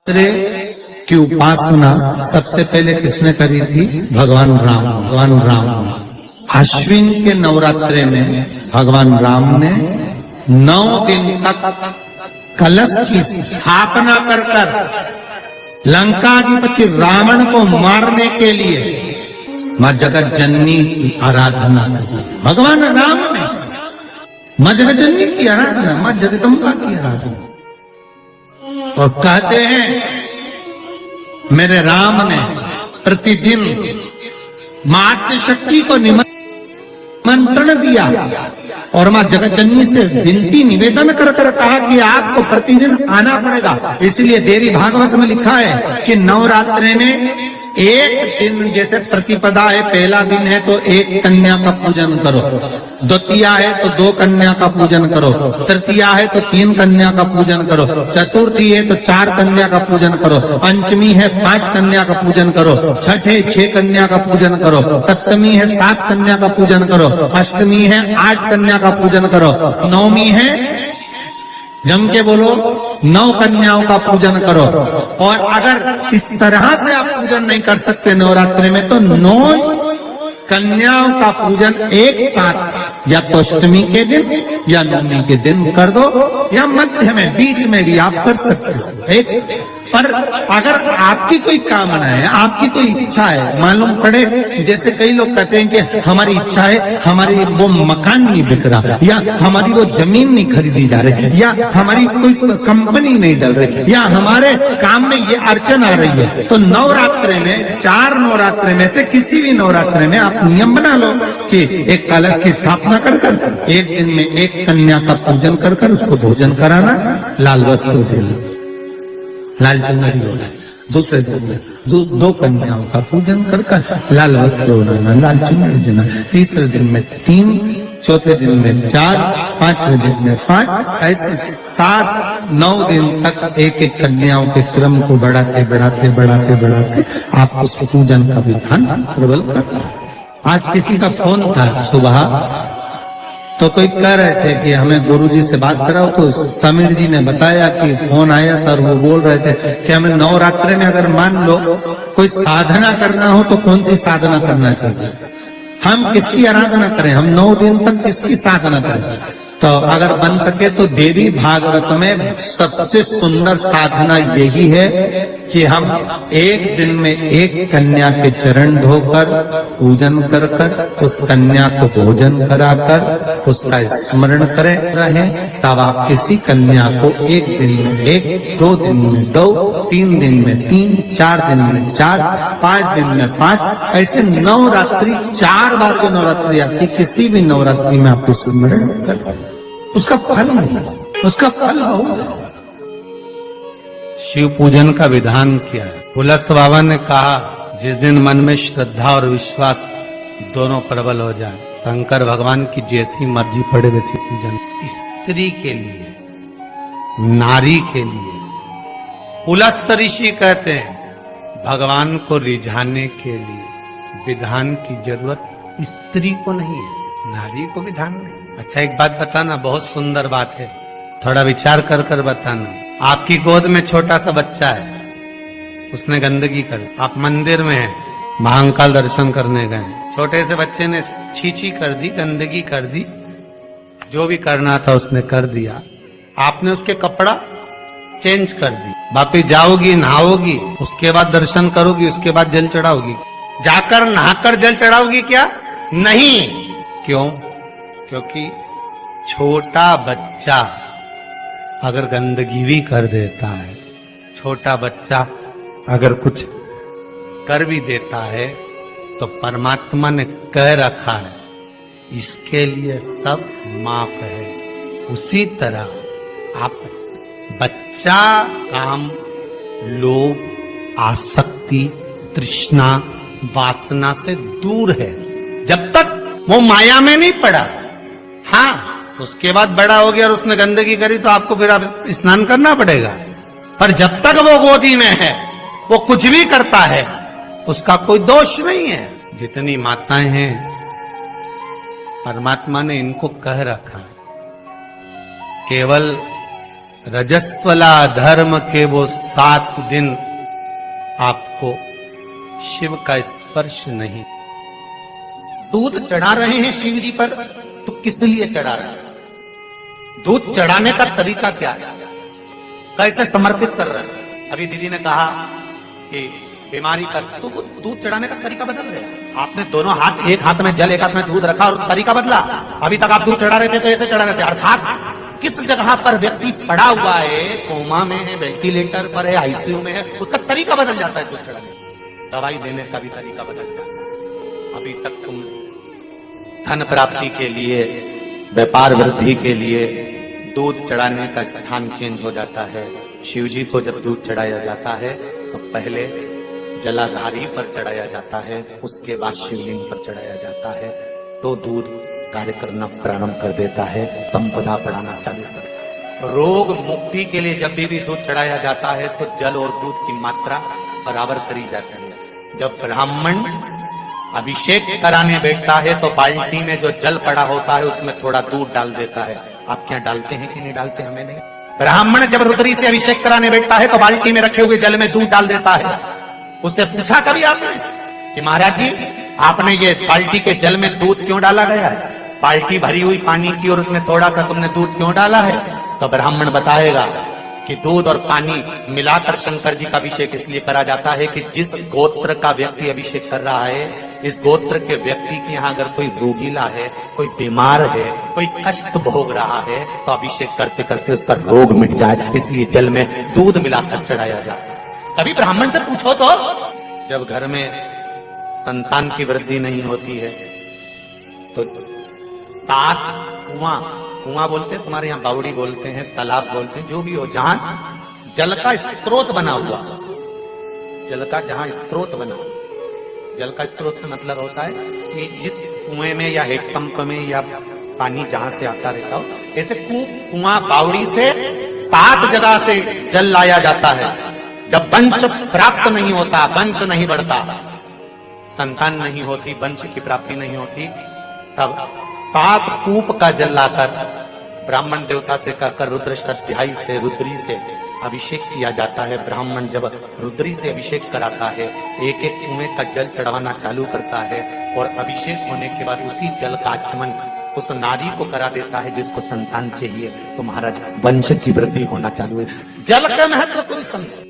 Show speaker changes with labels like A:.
A: की उपासना सबसे पहले किसने करी थी? भगवान राम। अश्विन के नवरात्रे में भगवान राम ने 9 दिन तक कलश की स्थापना कर लंकाधिपति रावण को मारने के लिए मां जगत जननी की आराधना की। भगवान राम ने मां जगत जननी की आराधना, मां जगदम्बा की आराधना। और कहते हैं मेरे राम ने प्रतिदिन मातृ शक्ति को निमंत्रण दिया और मां जगत जननी से विनती निवेदन कर कहा कि आपको प्रतिदिन आना पड़ेगा। इसलिए देवी भागवत में लिखा है कि नवरात्रि में एक दिन, जैसे प्रतिपदा है, पहला दिन है तो एक कन्या का पूजन करो, द्वितीया है तो 2 कन्या का पूजन करो, तृतीया है तो 3 कन्या का पूजन करो, चतुर्थी है तो 4 कन्या का पूजन करो, पंचमी है 5 कन्या का पूजन करो, छठ है 6 कन्या का पूजन करो, सप्तमी है 7 कन्या का पूजन करो, अष्टमी है 8 कन्या का पूजन करो, नवमी है, जम के बोलो, 9 कन्याओं का पूजन करो। और अगर इस तरह से आप पूजन नहीं कर सकते नवरात्रि में तो 9 कन्याओं का पूजन एक साथ या तो अष्टमी के दिन या नवमी के दिन कर दो, या मध्य में बीच में भी आप कर सकते हो एक। पर अगर आपकी कोई कामना है, आपकी कोई इच्छा है, मालूम पड़े, जैसे कई लोग कहते हैं कि हमारी इच्छा है, हमारी वो मकान नहीं बिक रहा, या हमारी वो जमीन नहीं खरीदी जा रही, या हमारी कोई कंपनी नहीं डल रही, या हमारे काम में ये अड़चन आ रही है, तो नवरात्रि में 4 नवरात्रि में से किसी भी नवरात्रि में आप नियम बना लो कि एक कलश की स्थापना कर एक दिन में एक कन्या का पूजन कर उसको भोजन कराना, लाल वस्त्र देना, लाल चुनरी होना, दूसरे दिन में 2 कन्याओं का पूजन कर लाल वस्त्र ओढ़ाना, लाल चुनरी देना, तीसरे दिन में 3, चौथे दिन में 4, 5वें दिन में 5, ऐसे 7-9 दिन तक एक कन्याओं के क्रम को बढ़ाते आप उस पूजन का विधान प्रबल कर सकते। आज किसी का फोन था सुबह, तो कोई कह रहे थे कि हमें गुरुजी से बात कराओ, तो समीर जी ने बताया कि फोन आया था और वो बोल रहे थे कि हमें नवरात्रि में अगर मान लो कोई साधना करना हो तो कौन सी साधना करना चाहिए, हम किसकी आराधना करें, हम 9 दिन तक किसकी साधना करें। तो अगर बन सके तो देवी भागवत में सबसे सुंदर साधना यही है कि हम एक दिन में एक कन्या के चरण धोकर पूजन कर उस कन्या को भोजन कराकर उसका स्मरण करें रहे। तब आप किसी कन्या को एक दिन में 1, 2 दिन में 2, 3 दिन में 3, 4 दिन में 4, 5 दिन में 5, ऐसे नवरात्रि 4 बार की नवरात्रि आती, किसी भी नवरात्रि में आप स्मरण करें, उसका फल मिलेगा, उसका फल होगा। शिव पूजन का विधान किया है। पुलस्त बाबा ने कहा जिस दिन मन में श्रद्धा और विश्वास दोनों प्रबल हो जाए, शंकर भगवान की जैसी मर्जी पड़े वैसी पूजन। स्त्री के लिए, नारी के लिए पुलस्त ऋषि कहते हैं भगवान को रिझाने के लिए विधान की जरूरत स्त्री को नहीं है, नारी को विधान नहीं। अच्छा एक बात बताना, बहुत सुंदर बात है, थोड़ा विचार कर बताना। आपकी गोद में छोटा सा बच्चा है, उसने गंदगी कर, आप मंदिर में हैं, महाकाल दर्शन करने गए, छोटे से बच्चे ने छी कर दी, गंदगी कर दी, जो भी करना था उसने कर दिया, आपने उसके कपड़ा चेंज कर दी, वापिस जाओगी, नहाओगी, उसके बाद दर्शन करोगी, उसके बाद जल चढ़ाओगी, जाकर नहाकर जल चढ़ाओगी क्या? नहीं। क्यों? क्योंकि छोटा बच्चा अगर गंदगी भी कर देता है, छोटा बच्चा अगर कुछ कर भी देता है, तो परमात्मा ने कह रखा है इसके लिए सब माफ है। उसी तरह आप बच्चा काम, लोभ, आसक्ति, तृष्णा, वासना से दूर है, जब तक वो माया में नहीं पड़ा। हाँ, उसके बाद बड़ा हो गया और उसने गंदगी करी तो आपको फिर स्नान करना पड़ेगा, पर जब तक वो गोदी में है, वो कुछ भी करता है, उसका कोई दोष नहीं है। जितनी माताएं हैं परमात्मा ने इनको कह रखा है, केवल रजस्वला धर्म के वो 7 दिन आपको शिव का स्पर्श नहीं। दूध चढ़ा रहे हैं शिव जी पर, तो किस लिए चढ़ा रहे हैं? दूध चढ़ाने का तरीका क्या है? कैसे समर्पित कर रहे हैं? अभी दीदी ने कहा कि बीमारी का तो दूध चढ़ाने का तरीका बदल गया। आपने दोनों हाथ, एक हाथ में जल एक हाथ में दूध रखा और तरीका बदला। अभी तक आप दूध चढ़ा रहे थे तो ऐसे चढ़ा रहे थे। अर्थात किस जगह पर व्यक्ति पड़ा हुआ है, कोमा में है, वेंटिलेटर पर है, आईसीयू में है, उसका तरीका बदल जाता है दूध चढ़ाने का। दवाई देने का भी तरीका बदल जाता है। अभी तक तुम धन प्राप्ति के लिए, व्यापार वृद्धि के लिए दूध चढ़ाने का स्थान चेंज हो जाता है। शिव जी को जब दूध चढ़ाया जाता है तो पहले जलाधारी पर चढ़ाया जाता है, उसके बाद शिवलिंग पर चढ़ाया जाता है, तो दूध कार्य करना प्रारंभ कर देता है, संपदा बढ़ाना चालू कर। रोग मुक्ति के लिए जब भी दूध चढ़ाया जाता है तो जल और दूध की मात्रा बराबर करी जाती है। जब ब्राह्मण अभिषेक कराने बैठता है तो बाल्टी में जो जल पड़ा होता है उसमें थोड़ा दूध डाल देता है। आप क्या डालते हैं कि नहीं डालते? हमें नहीं। ब्राह्मण जब रुद्री से अभिषेक कराने बैठता है तो बाल्टी में रखे हुए जल में दूध डाल देता है। उससे पूछा कभी आपने कि महाराज जी आपने ये बाल्टी के जल में दूध क्यों डाला गया है? बाल्टी भरी हुई पानी की और उसमें थोड़ा सा तुमने दूध क्यों डाला है? तो ब्राह्मण बताएगा कि दूध और पानी मिलाकर शंकर जी का अभिषेक इसलिए करा जाता है कि जिस गोत्र का व्यक्ति अभिषेक कर रहा है, इस गोत्र के व्यक्ति के यहाँ अगर कोई रोगीला है, कोई बीमार है, कोई कष्ट भोग रहा है, तो अभिषेक करते करते उसका रोग मिट जाए, इसलिए जल में दूध मिलाकर चढ़ाया जाए। कभी ब्राह्मण से पूछो तो, जब घर में संतान की वृद्धि नहीं होती है तो 7 कुआं बोलते हैं, तुम्हारे यहाँ बावड़ी बोलते हैं, तालाब बोलते हैं, जो भी हो, जहां जल का स्रोत बना हुआ, जल का जहां स्रोत बना, जल का स्रोत से मतलब होता है कि जिस कुएं में या हेडपंप में या पानी जहां से आता रहता हो, ऐसे कुआं बावड़ी से 7 जगह से जल लाया जाता है। जब वंश प्राप्त नहीं होता, वंश नहीं बढ़ता, संतान नहीं होती, वंश की प्राप्ति नहीं होती, तब 7 कूप का जल लाकर ब्राह्मण देवता से कहकर रुद्राष्टाध्यायी से, रुद्री से अभिषेक किया जाता है। ब्राह्मण जब रुद्री से अभिषेक कराता है, एक एक कुएं का जल चढ़वाना चालू करता है और अभिषेक होने के बाद उसी जल का आचमन उस नारी को करा देता है जिसको संतान चाहिए। तो महाराज वंश की वृद्धि होना चालू है। जल का महत्व कोई समझे।